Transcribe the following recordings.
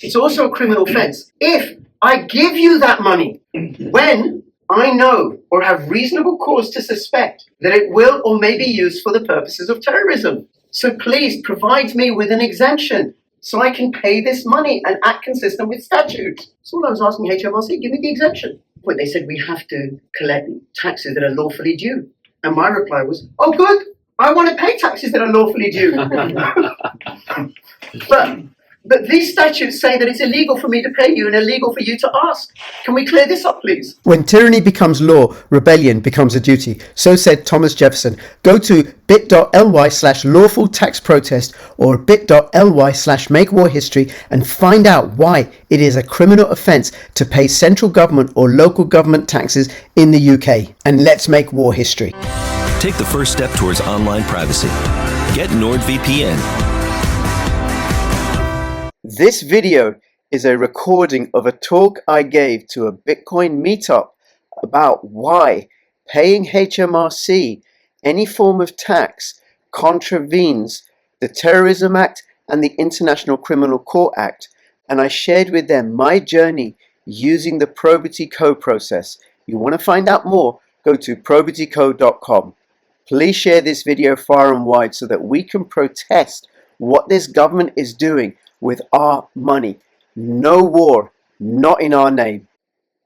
It's also a criminal offence if I give you that money when I know or have reasonable cause to suspect that it will or may be used for the purposes of terrorism. So please provide me with an exemption so I can pay this money and act consistent with statute. So all I was asking HMRC, give me the exemption. When they said we have to collect taxes that are lawfully due. And my reply was, oh good, I want to pay taxes that are lawfully due. But these statutes say that it's illegal for me to pay you and illegal for you to ask. Can we clear this up, please? When tyranny becomes law, rebellion becomes a duty. So said Thomas Jefferson. Go to bit.ly/lawful tax protest or bit.ly/make war history and find out why it is a criminal offence to pay central government or local government taxes in the UK. And let's make war history. Take the first step towards online privacy. Get NordVPN. This video is a recording of a talk I gave to a Bitcoin meetup about why paying HMRC any form of tax contravenes the Terrorism Act and the International Criminal Court Act, and I shared with them my journey using the Probity Code process. You want to find out more, go to probitycode.com. Please share this video far and wide so that we can protest what this government is doing with our money. No war, not in our name.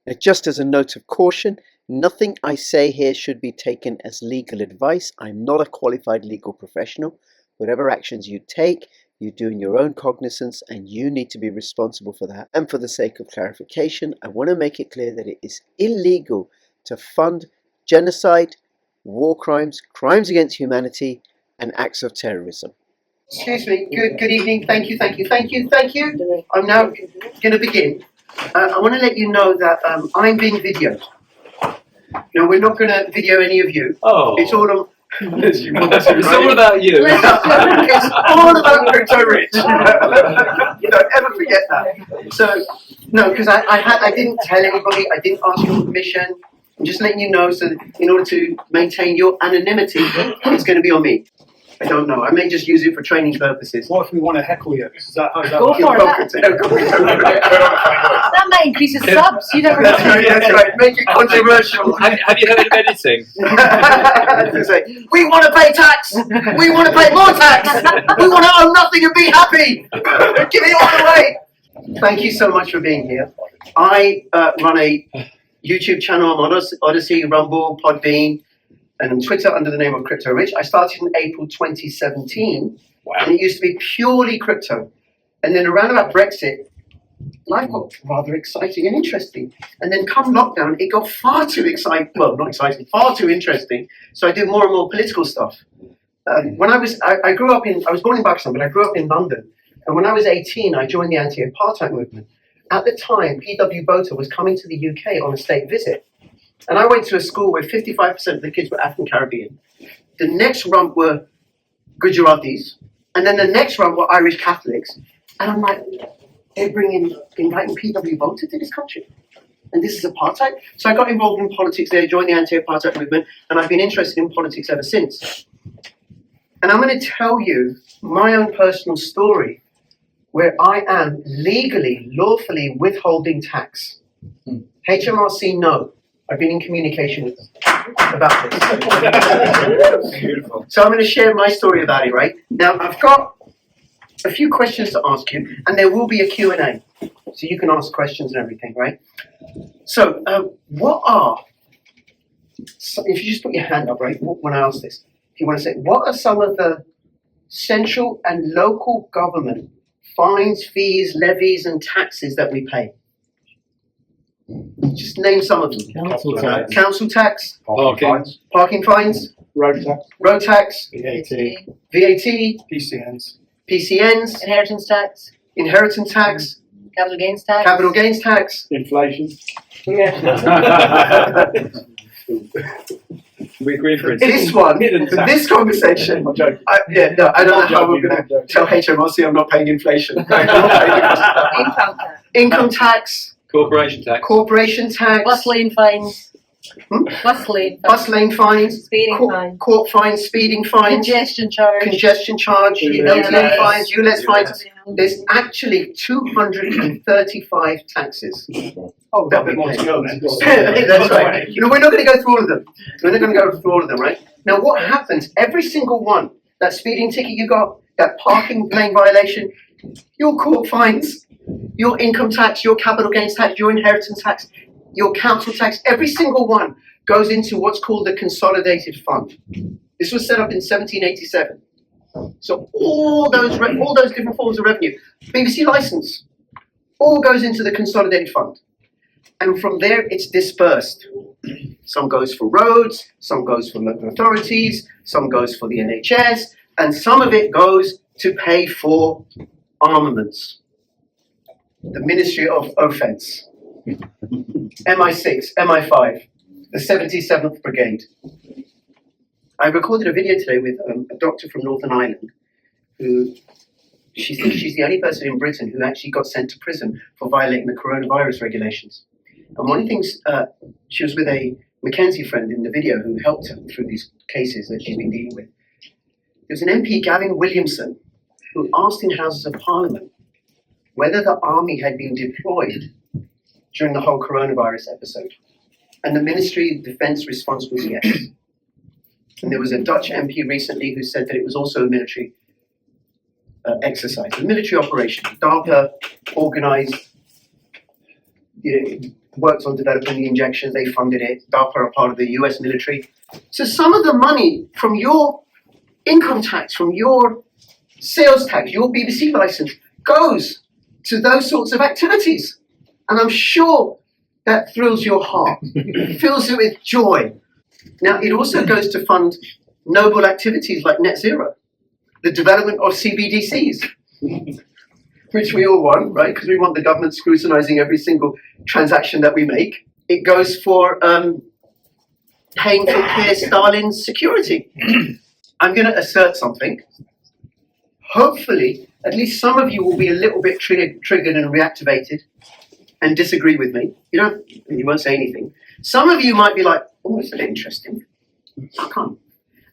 Now, just as a note of caution, nothing I say here should be taken as legal advice. I'm not a qualified legal professional. Whatever actions you take, you do in your own cognizance, and you need to be responsible for that. And for the sake of clarification, I want to make it clear that it is illegal to fund genocide, war crimes, crimes against humanity, and acts of terrorism. Excuse me, good evening, thank you. I'm now going to begin. I want to let you know that I'm being videoed. No, we're not going to video any of you. Oh. It's all on... It's all about you. It's all about Crypto Rich. Don't ever forget that. So, no, because I didn't tell anybody, I didn't ask your permission. I'm just letting you know, so that in order to maintain your anonymity, it's going to be on me. I don't know. I may just use it for training purposes. What if we want to heckle you? Go for it. That might increase his subs. You never know. That's right. Make it controversial. Have you heard of editing? We want to pay tax. We want to pay more tax. We want to own nothing and be happy. Give it all away. Thank you so much for being here. I run a YouTube channel on ODYSEE, Rumble, Podbean, and on Twitter under the name of Crypto Rich. I started in April 2017, and it used to be purely crypto. And then around about Brexit, life got rather exciting and interesting. And then come lockdown, it got far too exciting. Well, not exciting, far too interesting. So I do more and more political stuff. When I was born in Pakistan, but I grew up in London. And when I was 18, I joined the anti-apartheid movement. At the time, P.W. Botha was coming to the UK on a state visit. And I went to a school where 55% of the kids were African Caribbean. The next rump were Gujaratis. And then the next rump were Irish Catholics. And I'm like, they're inviting P.W. Botha to this country. And this is apartheid. So I got involved in politics there, joined the anti-apartheid movement, and I've been interested in politics ever since. And I'm going to tell you my own personal story where I am legally, lawfully withholding tax. HMRC, no. I've been in communication with them about this. Beautiful. So I'm going to share my story about it, right? Now, I've got a few questions to ask you, and there will be a Q&A. So you can ask questions and everything, right? So, if you just put your hand up, right, when I ask this, if you want to say, what are some of the central and local government fines, fees, levies, and taxes that we pay? Just name some of them. Council tax. Parking fines. Road tax. VAT. PCNs. Inheritance tax. Capital gains tax. Inflation. We agree for This one, for this conversation, I don't know how we're going to tell HMRC I'm not paying inflation. Income tax. Corporation tax. Corporation tax. Bus lane fines. Bus lane. Bus lane fines, Speeding fines. court fines, speeding fines, Congestion charge. congestion charge, ULEZ. LTA fines, ULEZ fines. Yeah. There's actually 235 taxes. Oh, got a bit more to go then. That's right. You know, we're not going to go through all of them. We're not going to go through all of them, right? Now, what happens? Every single one, that speeding ticket you got, that parking lane violation, your court fines, your income tax, your capital gains tax, your inheritance tax, your council tax, every single one goes into what's called the consolidated fund. This was set up in 1787. So all those different forms of revenue, BBC license, all goes into the consolidated fund. And from there, it's dispersed. Some goes for roads, some goes for local authorities, some goes for the NHS, and some of it goes to pay for armaments. The Ministry of Offence, MI6, MI5, the 77th Brigade. I recorded a video today with a doctor from Northern Ireland who she's the only person in Britain who actually got sent to prison for violating the coronavirus regulations. And one of the things, she was with a Mackenzie friend in the video who helped her through these cases that she's been dealing with. There was an MP, Gavin Williamson, who asked in Houses of Parliament whether the army had been deployed during the whole coronavirus episode. And the Ministry of Defence response was yes. And there was a Dutch MP recently who said that it was also a military exercise, a military operation. DARPA organised, worked on developing the injections, they funded it. DARPA are part of the US military. So some of the money from your income tax, from your sales tax, your BBC license, goes to those sorts of activities. And I'm sure that thrills your heart, fills it with joy. Now, it also goes to fund noble activities like net zero, the development of CBDCs, which we all want, right? Because we want the government scrutinizing every single transaction that we make. It goes for paying for Keir Starlin's security. I'm going to assert something. Hopefully, at least some of you will be a little bit triggered and reactivated and disagree with me. You won't say anything. Some of you might be like, oh, it's a bit interesting. I can't.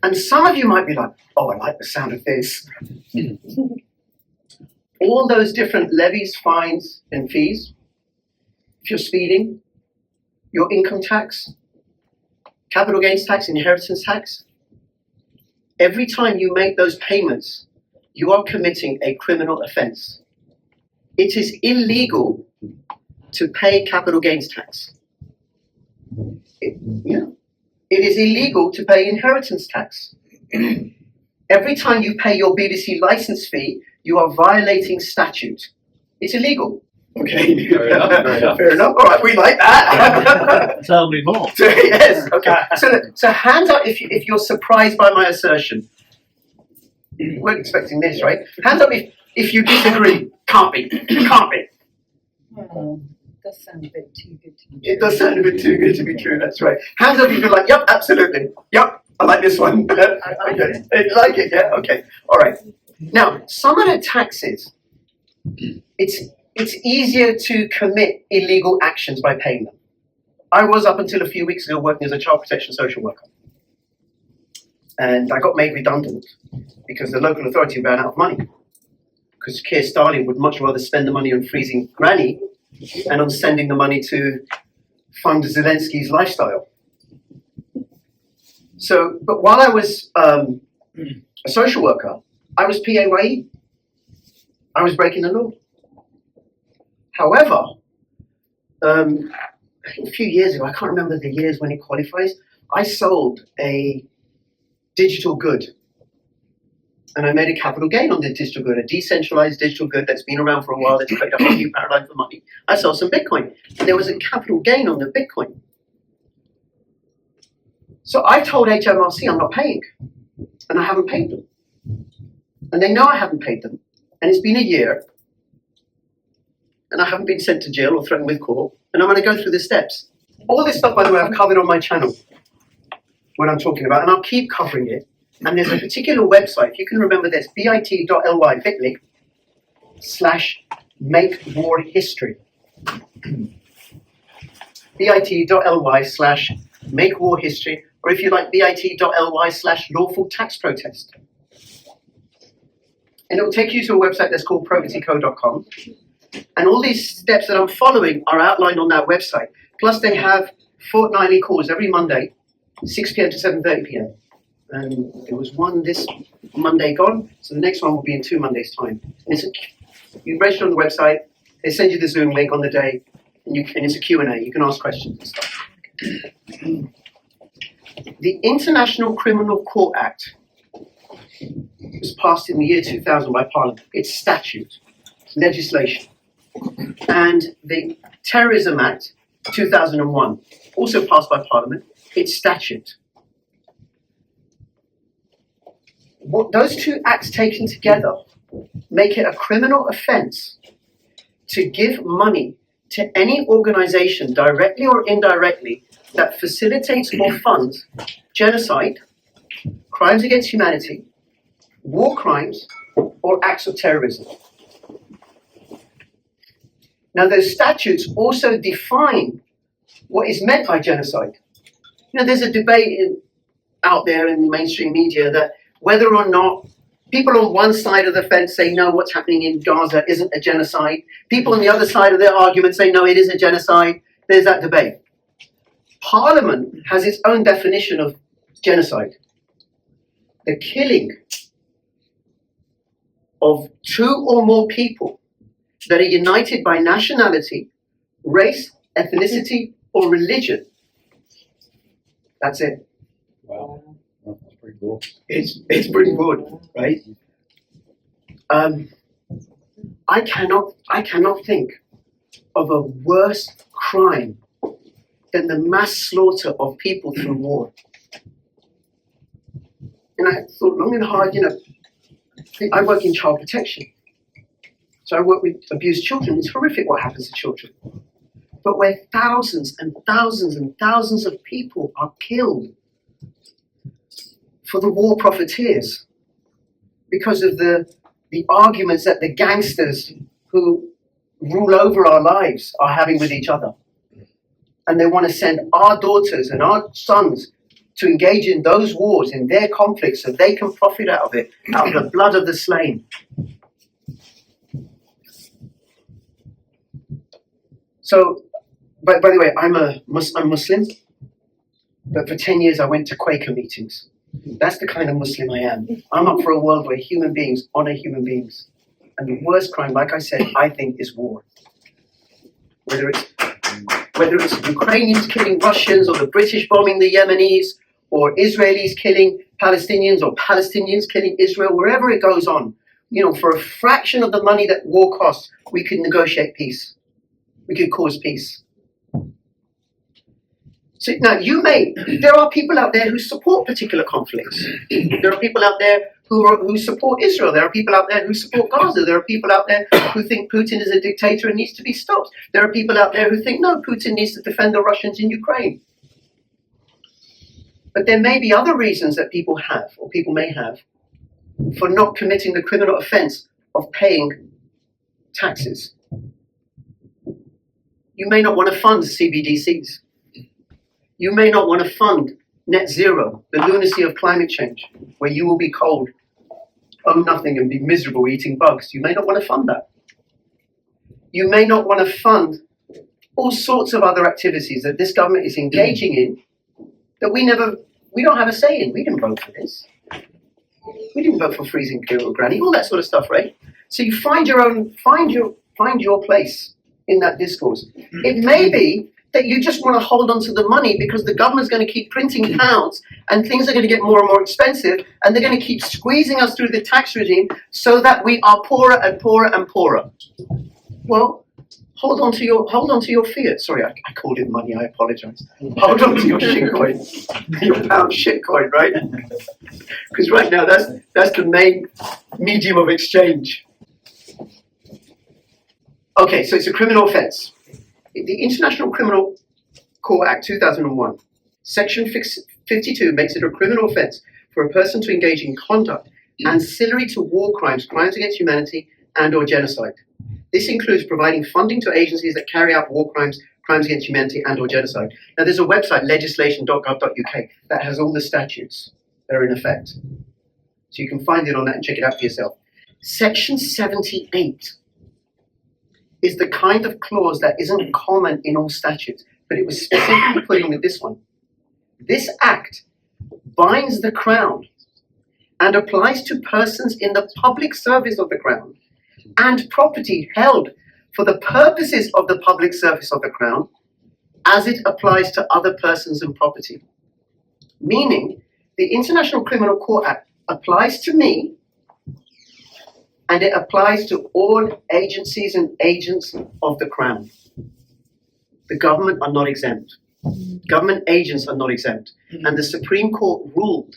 And some of you might be like, oh, I like the sound of this. All those different levies, fines, and fees, if you're speeding, your income tax, capital gains tax, inheritance tax, every time you make those payments, you are committing a criminal offence. It is illegal to pay capital gains tax. It is illegal to pay inheritance tax. Every time you pay your BBC license fee, you are violating statute. It's illegal. Okay. Fair enough. Fair enough. All right, we like that. Tell me more. Yes. Okay. So hands up if you're surprised by my assertion. You weren't expecting this, right? Hands up if you disagree. Can't be. Can't be. Does sound a bit too good to be It does sound a bit too good to be true. That's right. Hands up if you're like, yep, absolutely. Yep, I like this one. I like it. Yeah. Okay. All right. Now, some of the taxes, it's easier to commit illegal actions by paying them. I was up until a few weeks ago working as a child protection social worker, and I got made redundant because the local authority ran out of money. Because Keir Starling would much rather spend the money on freezing Granny and on sending the money to fund Zelensky's lifestyle. So, but while I was a social worker, I was PAYE. I was breaking the law. However, I think a few years ago, I can't remember the years when it qualifies, I sold a digital good. And I made a capital gain on the digital good, a decentralized digital good that's been around for a while, that's created a whole new paradigm for money. I sold some Bitcoin, and there was a capital gain on the Bitcoin. So I told HMRC I'm not paying, and I haven't paid them. And they know I haven't paid them, and it's been a year, and I haven't been sent to jail or threatened with court, and I'm going to go through the steps. All this stuff, by the way, I've covered on my channel, what I'm talking about, and I'll keep covering it. And there's a particular website, if you can remember this, bit.ly, bit.ly/makewarhistory. bit.ly/ Make War History, or if you like, bit.ly/lawful tax protest. And it will take you to a website that's called propertyco.com. And all these steps that I'm following are outlined on that website. Plus they have fortnightly calls every Monday, 6 p.m. to 7:30 p.m. And there was one this Monday gone, so the next one will be in 2 Mondays' time. And you register on the website, they send you the Zoom link on the day, and it's a Q&A. You can ask questions and stuff. The International Criminal Court Act was passed in the year 2000 by Parliament. It's statute, legislation. And the Terrorism Act, 2001, also passed by Parliament. It's statute. What those two acts taken together make it a criminal offence to give money to any organisation, directly or indirectly, that facilitates or funds genocide, crimes against humanity, war crimes, or acts of terrorism. Now, those statutes also define what is meant by genocide. You know, there's a debate out there in the mainstream media that whether or not people on one side of the fence say, no, what's happening in Gaza isn't a genocide. People on the other side of their argument say, no, it is a genocide. There's that debate. Parliament has its own definition of genocide. The killing of 2 or more people that are united by nationality, race, ethnicity, or religion. That's it. Wow. That's pretty cool. It's pretty good, right? I cannot think of a worse crime than the mass slaughter of people through war. And I thought long and hard, you know, I work in child protection. So I work with abused children. It's horrific what happens to children. But where thousands and thousands and thousands of people are killed for the war profiteers because of the arguments that the gangsters who rule over our lives are having with each other. And they want to send our daughters and our sons to engage in those wars, in their conflicts, so they can profit out of it, out of the blood of the slain. So, by the way, I'm Muslim, but for 10 years I went to Quaker meetings. That's the kind of Muslim I am. I'm up for a world where human beings honor human beings. And the worst crime, like I said, I think is war. Whether it's Ukrainians killing Russians, or the British bombing the Yemenis, or Israelis killing Palestinians, or Palestinians killing Israel, wherever it goes on, you know, for a fraction of the money that war costs, we could negotiate peace. We could cause peace. So now there are people out there who support particular conflicts. There are people out there who support Israel. There are people out there who support Gaza. There are people out there who think Putin is a dictator and needs to be stopped. There are people out there who think, no, Putin needs to defend the Russians in Ukraine. But there may be other reasons that people have, or people may have, for not committing the criminal offense of paying taxes. You may not want to fund CBDCs. You may not want to fund net zero, the lunacy of climate change, where you will be cold, own nothing, and be miserable eating bugs. You may not want to fund that. You may not want to fund all sorts of other activities that this government is engaging in that we don't have a say in. We didn't vote for this. We didn't vote for freezing Imperial Granny, all that sort of stuff, right? So you find your place in that discourse. It may be that you just want to hold on to the money because the government's going to keep printing pounds and things are going to get more and more expensive, and they're going to keep squeezing us through the tax regime so that we are poorer and poorer and poorer. Well, hold on to your fiat. Sorry, I called it money, I apologize. Hold on to your shitcoin. Your pound shitcoin, right? Because right now that's the main medium of exchange. Okay, so it's a criminal offense. The International Criminal Court Act 2001, Section 52 makes it a criminal offense for a person to engage in conduct ancillary to war crimes, crimes against humanity, and or genocide. This includes providing funding to agencies that carry out war crimes, crimes against humanity and or genocide. Now there's a website, legislation.gov.uk, that has all the statutes that are in effect. So you can find it on that and check it out for yourself. Section 78 is the kind of clause that isn't common in all statutes, but it was specifically put in with this one. This act binds the Crown and applies to persons in the public service of the Crown and property held for the purposes of the public service of the Crown as it applies to other persons and property. Meaning, the International Criminal Court Act applies to me and it applies to all agencies and agents of the Crown. The government are not exempt. Government agents are not exempt. And the Supreme Court ruled,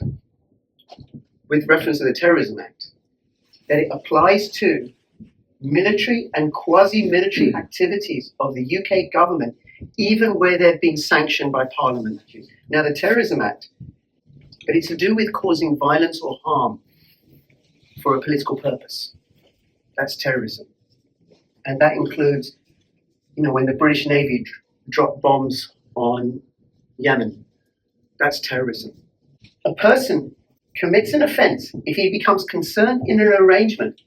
with reference to the Terrorism Act, that it applies to military and quasi-military activities of the UK government, even where they've been sanctioned by Parliament. Now, the Terrorism Act, but it's to do with causing violence or harm for a political purpose. That's terrorism. And that includes, when the British Navy dropped bombs on Yemen. That's terrorism. A person commits an offence if he becomes concerned in an arrangement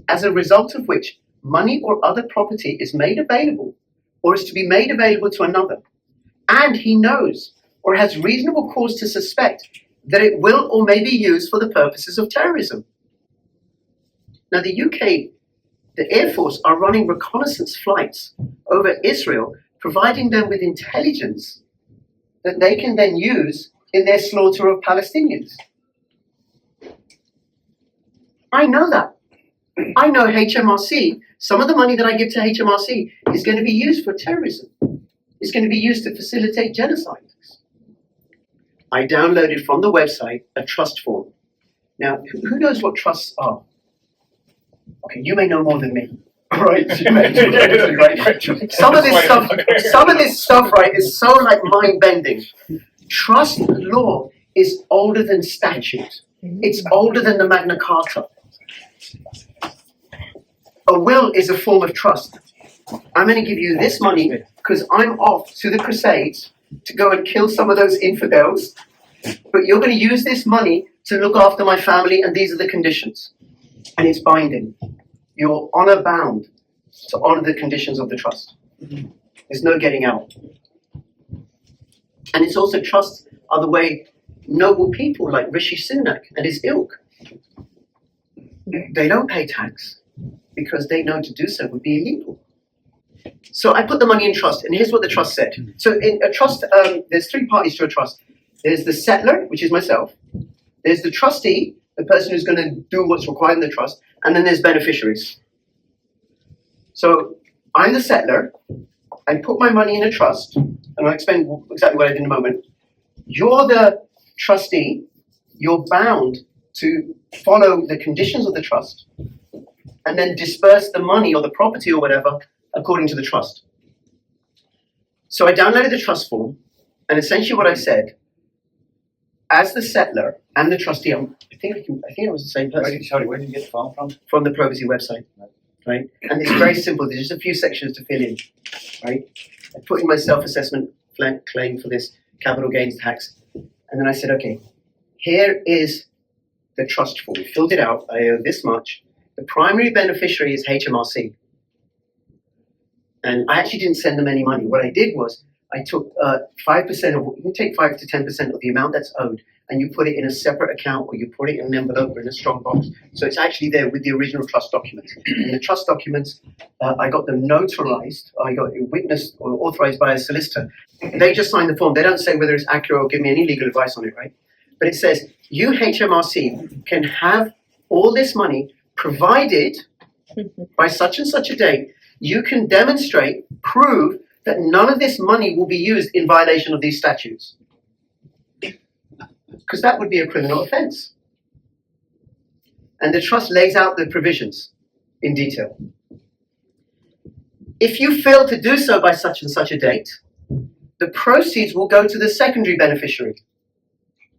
as a result of which money or other property is made available or is to be made available to another, and he knows or has reasonable cause to suspect that it will or may be used for the purposes of terrorism. Now, the UK, the Air Force, are running reconnaissance flights over Israel, providing them with intelligence that they can then use in their slaughter of Palestinians. I know that. I know HMRC, some of the money that I give to HMRC is going to be used for terrorism. It's going to be used to facilitate genocide. I downloaded from the website a trust form. Now, who knows what trusts are? Okay, you may know more than me. Right? Some of this stuff, right, is so like mind-bending. Trust law is older than statute. It's older than the Magna Carta. A will is a form of trust. I'm going to give you this money because I'm off to the Crusades to go and kill some of those infidels, but you're going to use this money to look after my family, and these are the conditions. And it's binding. You're honor bound to honor the conditions of the trust. There's no getting out. And it's also trusts are the way noble people like Rishi Sunak and his ilk, they don't pay tax because they know to do so would be illegal. So I put the money in trust, and here's what the trust said. So in a trust, there's three parties to a trust. There's the settler, which is myself. There's the trustee, the person who's going to do what's required in the trust, and then there's beneficiaries. So I'm the settler. I put my money in a trust, and I'll explain exactly what I did in a moment. You're the trustee. You're bound to follow the conditions of the trust and then disperse the money or the property or whatever according to the trust. So I downloaded the trust form, and essentially what I said, as the settler and the trustee, I think it was the same person. Sorry, where did you get the form from? From the ODYSEE website, right? And it's very simple. There's just a few sections to fill in, right? I put in my self-assessment claim for this capital gains tax, and then I said, okay, here is the trust form. Filled it out. I owe this much. The primary beneficiary is HMRC. And I actually didn't send them any money. What I did was I took 5% of, you can take 5 to 10% of the amount that's owed, and you put it in a separate account, or you put it in an envelope or in a strong box. So it's actually there with the original trust documents. And the trust documents, I got them notarized. I got it witnessed or authorized by a solicitor. They just sign the form. They don't say whether it's accurate or give me any legal advice on it, right? But it says, you, HMRC, can have all this money provided by such and such a date, you can demonstrate, prove that none of this money will be used in violation of these statutes. Because that would be a criminal offense. And the trust lays out the provisions in detail. If you fail to do so by such and such a date, the proceeds will go to the secondary beneficiary,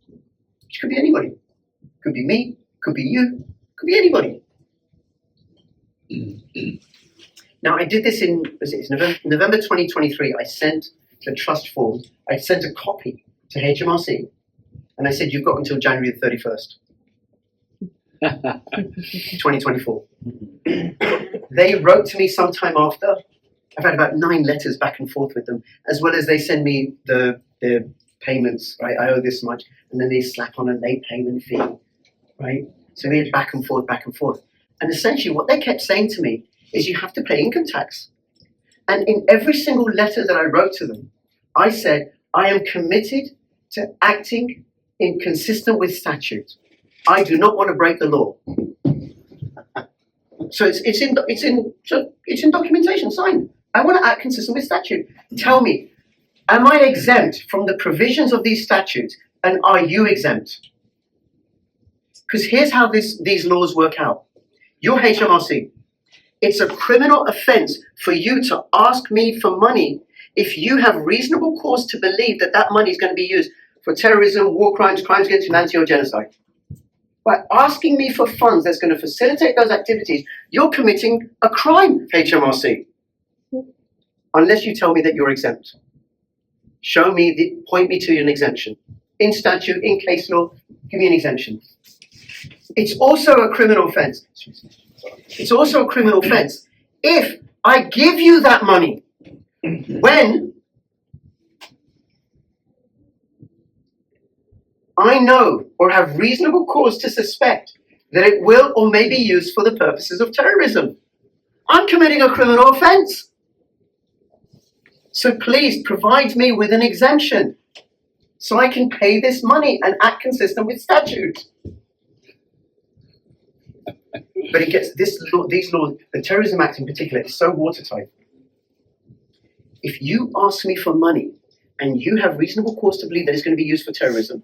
which could be anybody. Could be me, could be you, could be anybody. Now, I did this it's November 2023. I sent the trust form. I sent a copy to HMRC, and I said, you've got until January the 31st, 2024. They wrote to me sometime after. I've had about 9 letters back and forth with them, as well as they send me the payments, right? I owe this much, and then they slap on a late payment fee, right? So we had back and forth, back and forth. And essentially what they kept saying to me is you have to pay income tax. And in every single letter that I wrote to them, I said, I am committed to acting in consistent with statute. I do not want to break the law. So it's in documentation, signed. I want to act consistent with statute. Tell me, am I exempt from the provisions of these statutes, and are you exempt? Because here's how these laws work out. You're HMRC. It's a criminal offence for you to ask me for money if you have reasonable cause to believe that that money is going to be used for terrorism, war crimes, crimes against humanity, or genocide. By asking me for funds that's going to facilitate those activities, you're committing a crime, HMRC. Unless you tell me that you're exempt. Point me to an exemption. In statute, in case law, give me an exemption. It's also a criminal offence. It's also a criminal offence if I give you that money when I know or have reasonable cause to suspect that it will or may be used for the purposes of terrorism. I'm committing a criminal offence. So please provide me with an exemption so I can pay this money and act consistent with statute. But it gets these laws, the Terrorism Act in particular, is so watertight. If you ask me for money and you have reasonable cause to believe that it's going to be used for terrorism,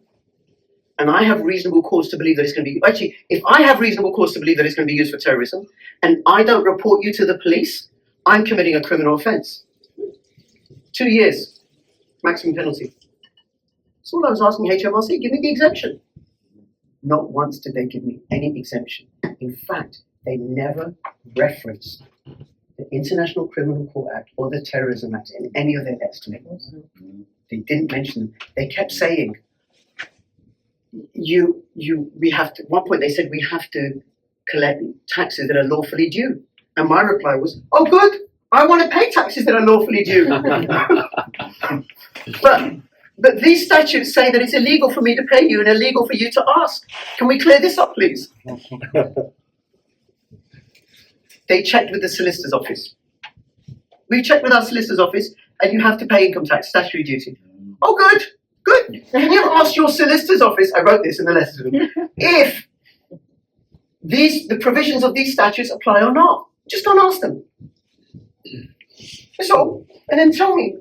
and I have reasonable cause to believe that it's going to be, actually, if I have reasonable cause to believe that it's going to be used for terrorism, and I don't report you to the police, I'm committing a criminal offence. 2 years, maximum penalty. That's all I was asking HMRC, give me the exemption. Not once did they give me any exemption. In fact, they never referenced the International Criminal Court Act or the Terrorism Act in any of their letters to me. They didn't mention them. They kept saying, we have to, at one point they said we have to collect taxes that are lawfully due. And my reply was, oh good, I want to pay taxes that are lawfully due. But these statutes say that it's illegal for me to pay you and illegal for you to ask. Can we clear this up, please? They checked with the solicitor's office. We checked with our solicitor's office, and you have to pay income tax, statutory duty. Oh, good, good. Can you ask your solicitor's office, I wrote this in the letter to them, if the provisions of these statutes apply or not? Just don't ask them. That's all. And then tell me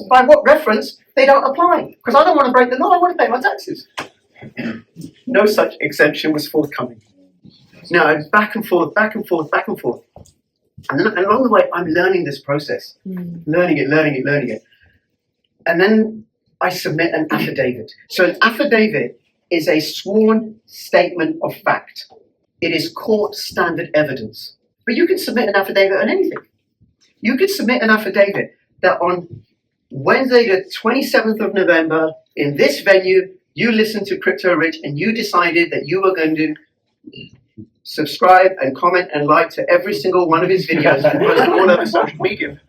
by what reference they don't apply. Because I don't want to break the law, I want to pay my taxes. No such exemption was forthcoming. No, it was back and forth, back and forth, back and forth. And then along the way, I'm learning this process. Learning it. And then I submit an affidavit. So an affidavit is a sworn statement of fact. It is court standard evidence. But you can submit an affidavit on anything. You could submit an affidavit that on Wednesday the 27th of November, in this venue, you listened to Crypto Rich and you decided that you were going to subscribe and comment and like to every single one of his videos and post all over social media.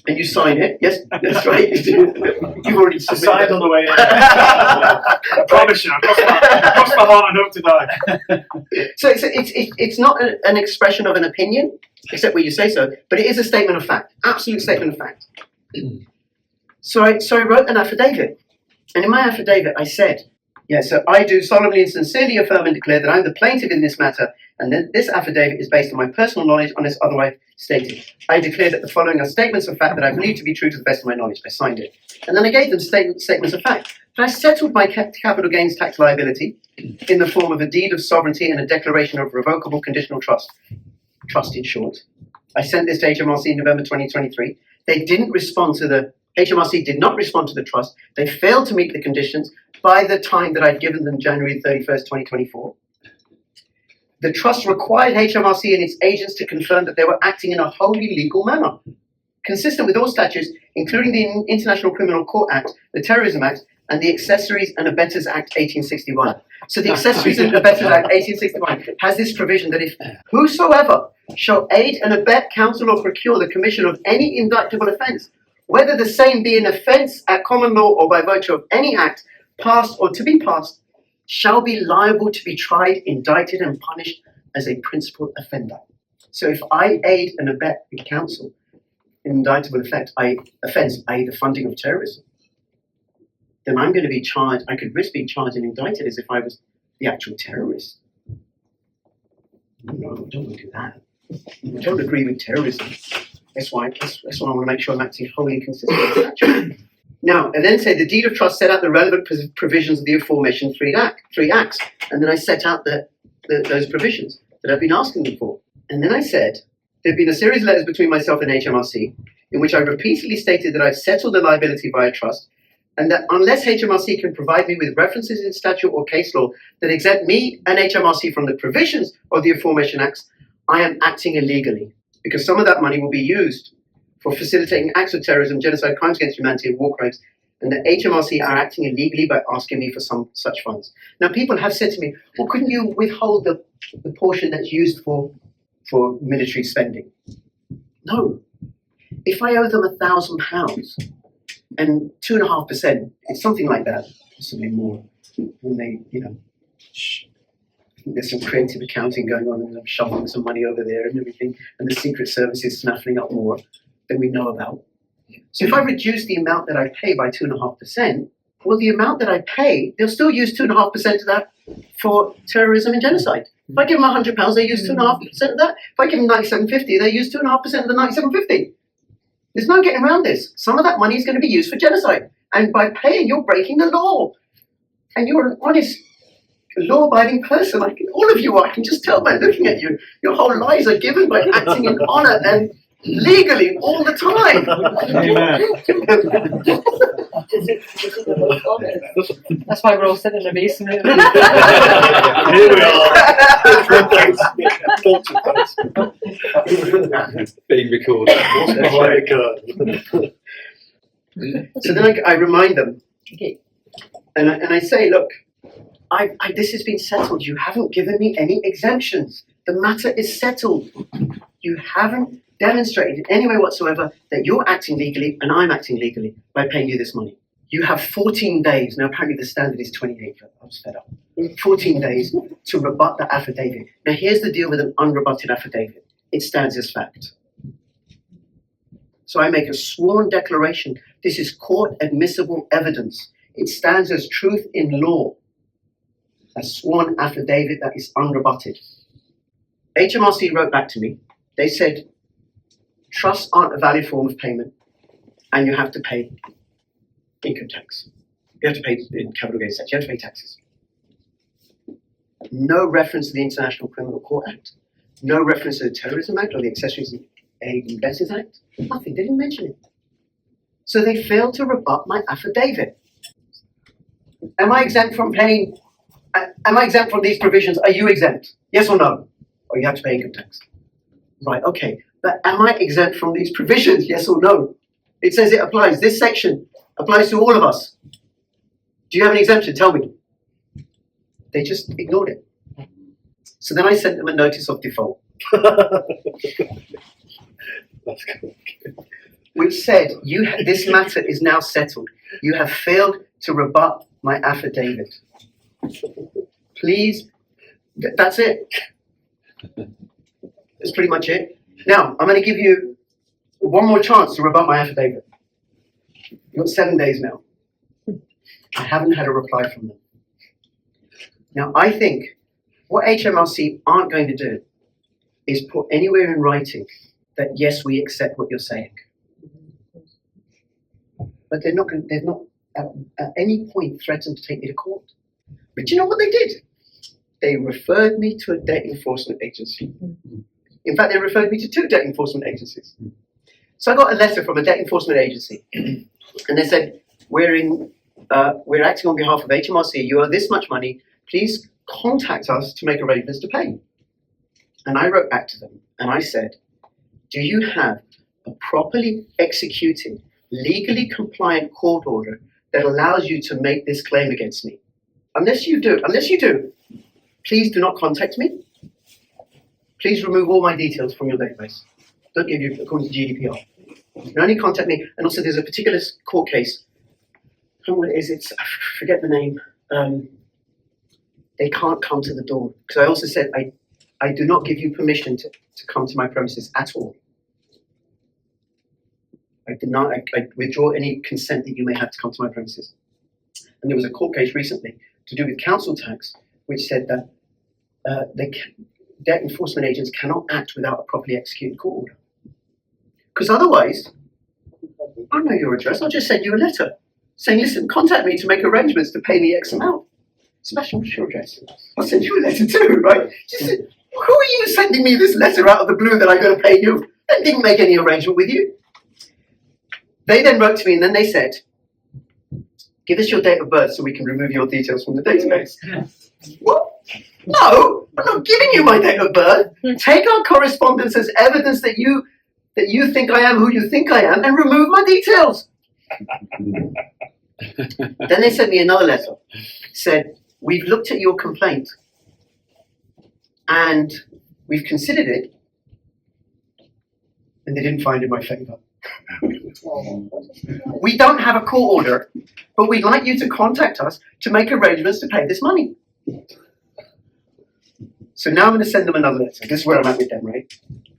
And you sign it. Yes, that's right. You've already Signed on the way in. I promise you, I crossed my heart and hope to die. So it's not an expression of an opinion, except where you say so, but it is a statement of fact, absolute statement of fact. So I wrote an affidavit, and in my affidavit I said, so I do solemnly and sincerely affirm and declare that I am the plaintiff in this matter, and that this affidavit is based on my personal knowledge unless otherwise stated. I declare that the following are statements of fact that I believe to be true to the best of my knowledge. I signed it. And then I gave them statements of fact. But I settled my capital gains tax liability in the form of a deed of sovereignty and a declaration of revocable conditional trust. Trust in short. I sent this to HMRC in November 2023. They didn't respond to the HMRC did not respond to the trust. They failed to meet the conditions by the time that I'd given them January 31st, 2024. The trust required HMRC and its agents to confirm that they were acting in a wholly legal manner, consistent with all statutes, including the International Criminal Court Act, the Terrorism Act, and the Accessories and Abettors Act 1861. So the Accessories and Abettors Act 1861 has this provision that if whosoever shall aid and abet, counsel, or procure the commission of any indictable offence, whether the same be an offence at common law or by virtue of any act passed or to be passed, shall be liable to be tried, indicted, and punished as a principal offender. So if I aid and abet and counsel an indictable offence, i.e. the funding of terrorism, then I'm going to be charged, I could risk being charged and indicted as if I was the actual terrorist. No, I don't want to do that. I don't agree with terrorism. That's why I want to make sure I'm acting wholly consistent with the statute. Now, and then say the deed of trust set out the relevant provisions of the aforementioned three acts. And then I set out those provisions that I've been asking them for. And then I said, there have been a series of letters between myself and HMRC in which I repeatedly stated that I've settled the liability via trust, and that unless HMRC can provide me with references in statute or case law that exempt me and HMRC from the provisions of the aforementioned acts, I am acting illegally, because some of that money will be used for facilitating acts of terrorism, genocide, crimes against humanity, and war crimes, and the HMRC are acting illegally by asking me for some such funds. Now, people have said to me, well, couldn't you withhold the portion that's used for military spending? No. If I owe them £1,000 and 2.5%, it's something like that, possibly more, when they, I think there's some creative accounting going on, and I'm shoveling some money over there and everything, and the Secret Service is snaffling up more than we know about. So if I reduce the amount that I pay by 2.5%, well, the amount that I pay, they'll still use 2.5% of that for terrorism and genocide. If I give them £100, they use 2.5% of that. If I give them £97.50, they use 2.5% of the £97.50. There's no getting around this. Some of that money is going to be used for genocide. And by paying, you're breaking the law. And you're an honest, law-abiding person. All of you are. I can just tell by looking at you. Your whole lives are given by acting in honour and legally all the time. That's why we're all sitting in the basement. Here we are. Being recorded. So then I remind them, Okay. and I say, look, this has been settled. You haven't given me any exemptions. The matter is settled. You haven't demonstrated in any way whatsoever that you're acting legally and I'm acting legally by paying you this money. You have 14 days. Now, apparently the standard is 28. I was fed up. 14 days to rebut the affidavit. Now, here's the deal with an unrebutted affidavit. It stands as fact. So I make a sworn declaration. This is court admissible evidence. It stands as truth in law. A sworn affidavit that is unrebutted. HMRC wrote back to me. They said, trusts aren't a valid form of payment, and you have to pay income tax. You have to pay in capital gains tax. You have to pay taxes. No reference to the International Criminal Court Act. No reference to the Terrorism Act or the Accessories and Abettors Act. Nothing. They didn't mention it. So they failed to rebut my affidavit. Am I exempt from paying? Am I exempt from these provisions? Are you exempt? Yes or no? Or you have to pay income tax. Right, okay. But am I exempt from these provisions? Yes or no? It says it applies. This section applies to all of us. Do you have an exemption? Tell me. They just ignored it. So then I sent them a notice of default. Which said, this matter is now settled. You have failed to rebut my affidavit. Please, that's it. That's pretty much it. Now, I'm going to give you one more chance to rebut my affidavit. You've got 7 days now. I haven't had a reply from them. Now, I think what HMRC aren't going to do is put anywhere in writing that, yes, we accept what you're saying. But they've not at any point threatened to take me to court. But you know what they did? They referred me to a debt enforcement agency. In fact, they referred me to 2 debt enforcement agencies. So I got a letter from a debt enforcement agency, and they said, we're acting on behalf of HMRC. You owe this much money. Please contact us to make arrangements to pay. And I wrote back to them and I said, do you have a properly executed, legally compliant court order that allows you to make this claim against me? Unless you do, please do not contact me. Please remove all my details from your database. Don't give you, according to GDPR. You only contact me. And also there's a particular court case. I don't know what it is, I forget the name. They can't come to the door. Because I also said, I do not give you permission to come to my premises at all. I withdraw any consent that you may have to come to my premises. And there was a court case recently to do with council tax, which said that debt enforcement agents cannot act without a properly executed court order. Because otherwise, I know your address, I'll just send you a letter saying, listen, contact me to make arrangements to pay me X amount. Sebastian, what's your address? I'll send you a letter too, right? She said, who are you sending me this letter out of the blue that I got to pay you? I didn't make any arrangement with you. They then wrote to me and then they said, give us your date of birth so we can remove your details from the database. What? No, I'm not giving you my date of birth. Take our correspondence as evidence that you think I am who you think I am and remove my details. Then they sent me another letter. Said, we've looked at your complaint and we've considered it and they didn't find it in my favor. We don't have a court order, but we'd like you to contact us to make arrangements to pay this money. So now I'm going to send them another letter. This is where I'm at with them, right?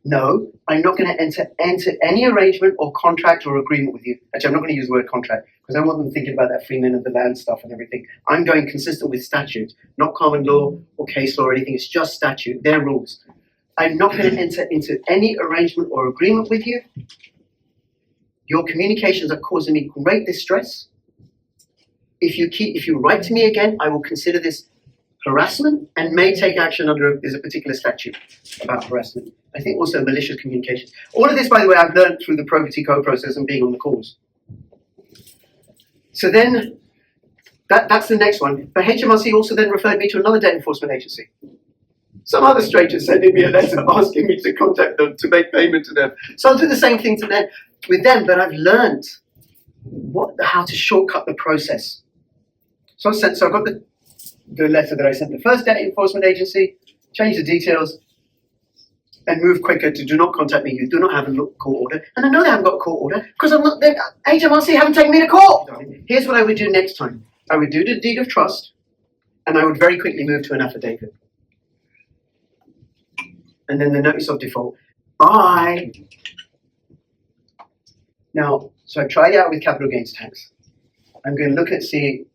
No, I'm not going to enter any arrangement or contract or agreement with you. Actually, I'm not going to use the word contract because I don't want them thinking about that freeman of the land stuff and everything. I'm going consistent with statute, not common law or case law or anything. It's just statute, their rules. I'm not going to enter into any arrangement or agreement with you. Your communications are causing me great distress. If you write to me again, I will consider this harassment and may take action under there's a particular statute about harassment. I think also malicious communications. All of this, by the way, I've learned through the probity code process and being on the calls. So then, that's the next one. But HMRC also then referred me to another debt enforcement agency. Some other stranger sending me a letter asking me to contact them to make payment to them. So I'll do the same thing with them, but I've learned how to shortcut the process. So I got the letter that I sent the first debt enforcement agency, change the details, and move quicker to do not contact me. You do not have a court order. And I know they haven't got a court order because HMRC haven't taken me to court. Here's what I would do next time. I would do the deed of trust, and I would very quickly move to an affidavit. And then the notice of default. Bye. Now, so I've tried it out with capital gains tax. I'm going to look at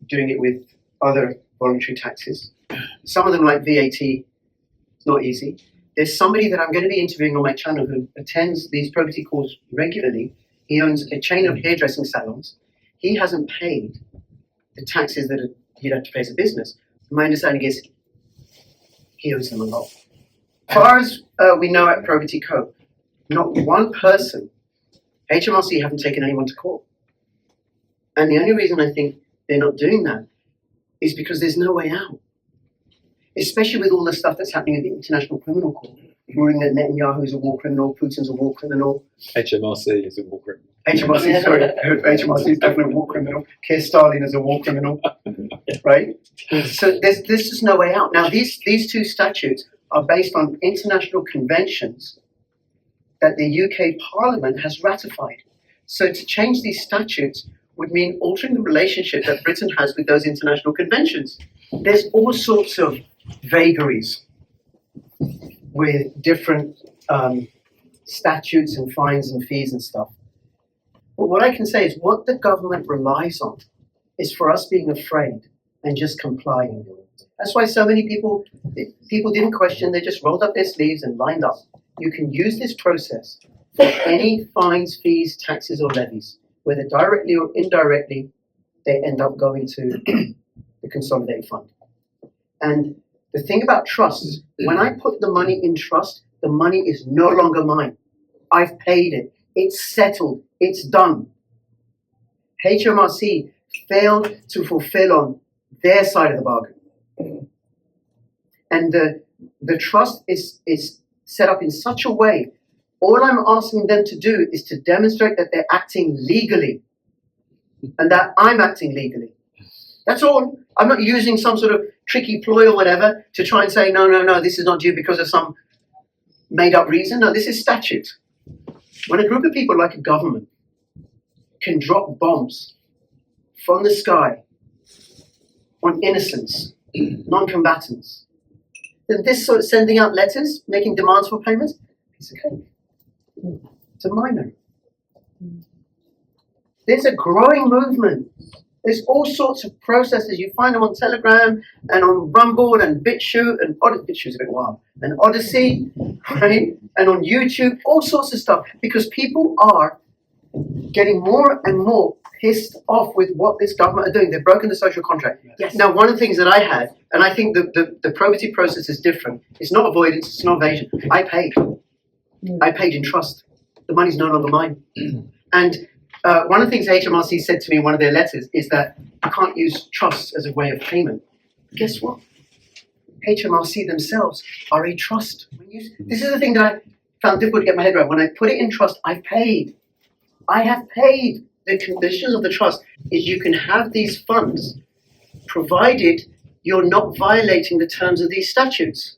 doing it with other voluntary taxes. Some of them, like VAT, it's not easy. There's somebody that I'm going to be interviewing on my channel who attends these probity calls regularly. He owns a chain of hairdressing salons. He hasn't paid the taxes that he'd have to pay as a business. My understanding is he owes them a lot. As far as we know at Probity Code, not one person, HMRC haven't taken anyone to court. And the only reason I think they're not doing that is because there's no way out. Especially with all the stuff that's happening at the International Criminal Court. Ruling that Netanyahu is a war criminal, Putin's a war criminal. HMRC is a war criminal. HMRC is definitely a war criminal. KEYSTONE is a war criminal, right? So there's just no way out. Now these two statutes are based on international conventions that the UK Parliament has ratified. So to change these statutes would mean altering the relationship that Britain has with those international conventions. There's all sorts of vagaries with different statutes and fines and fees and stuff. But what I can say is what the government relies on is for us being afraid and just complying. That's why so many people didn't question, they just rolled up their sleeves and lined up. You can use this process for any fines, fees, taxes, or levies, whether directly or indirectly, they end up going to the consolidated fund. And the thing about trust is when I put the money in trust, the money is no longer mine. I've paid it. It's settled. It's done. HMRC failed to fulfill on their side of the bargain. And the trust is set up in such a way, all I'm asking them to do is to demonstrate that they're acting legally and that I'm acting legally. That's all. I'm not using some sort of tricky ploy or whatever to try and say, no, this is not due because of some made up reason. No, this is statute. When a group of people like a government can drop bombs from the sky on innocents, non-combatants, then this sort of sending out letters, making demands for payments, it's okay. It's a minor. There's a growing movement. There's all sorts of processes. You find them on Telegram and on Rumble and BitChute and BitChute's a bit wild, and ODYSEE, right? And on YouTube, all sorts of stuff, because people are getting more and more pissed off with what this government are doing. They've broken the social contract. Yes. Now, one of the things that I had, and I think the probity process is different. It's not avoidance, it's not evasion. I paid. I paid in trust. The money's no longer mine. And one of the things HMRC said to me in one of their letters is that you can't use trust as a way of payment. Guess what? HMRC themselves are a trust. This is the thing that I found difficult to get my head around. When I put it in trust, I've paid. I have paid. The conditions of the trust is you can have these funds provided you're not violating the terms of these statutes.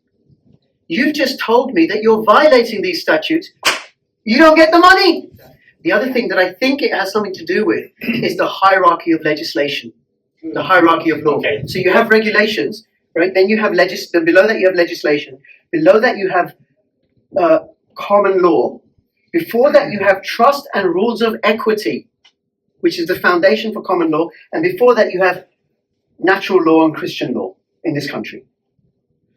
You've just told me that you're violating these statutes. You don't get the money. The other thing that I think it has something to do with is the hierarchy of legislation, the hierarchy of law. Okay. So you have regulations, right? Then you have below that you have legislation. Below that you have common law. Before that you have trust and rules of equity, which is the foundation for common law. And before that you have natural law and Christian law in this country.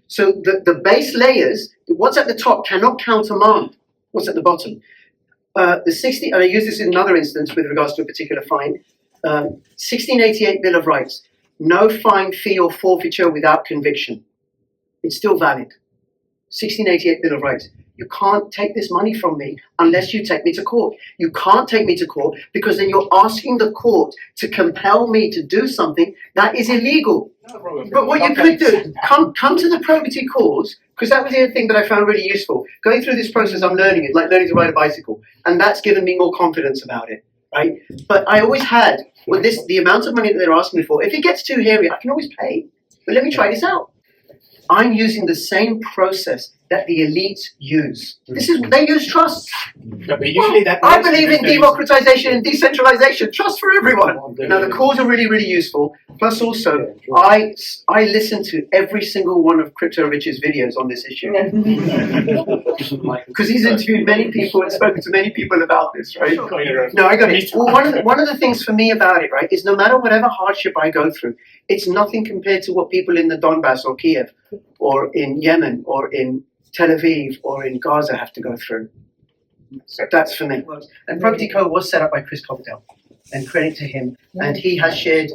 So the base layers, what's at the top cannot countermand what's at the bottom. The 60, and I use this in another instance with regards to a particular fine, 1688 Bill of Rights, no fine, fee or forfeiture without conviction. It's still valid. 1688 Bill of Rights. You can't take this money from me unless you take me to court. You can't take me to court because then you're asking the court to compel me to do something that is illegal. But what you could do, come to the probity cause, because that was the other thing that I found really useful. Going through this process, I'm learning it, like learning to ride a bicycle. And that's given me more confidence about it, right? But I always had, with this, the amount of money that they're asking me for, if it gets too hairy, I can always pay. But let me try this out. I'm using the same process that the elites use. They use trust. Yeah, but usually I believe in democratization and decentralization. Trust for everyone. Now the calls are really, really useful. Plus also, I listen to every single one of Crypto Rich's videos on this issue. Because he's interviewed many people and spoken to many people about this, right? No, I got it. Well, one of the things for me about it, right, is no matter whatever hardship I go through, it's nothing compared to what people in the Donbass or Kiev or in Yemen or in Tel Aviv or in Gaza have to go through. So that's for me. And Probity Co was set up by Chris Coverdale, and credit to him. And he has shared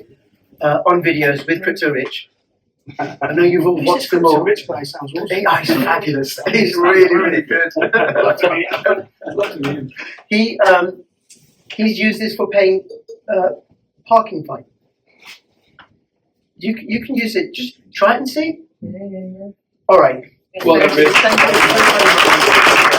on videos with Crypto Rich. I know you've all watched them all. Rich guy sounds awesome. He's fabulous. He's really, really good. He's used this for paying parking fine. You can use it. Just try it and see. All right. Well, Thank you.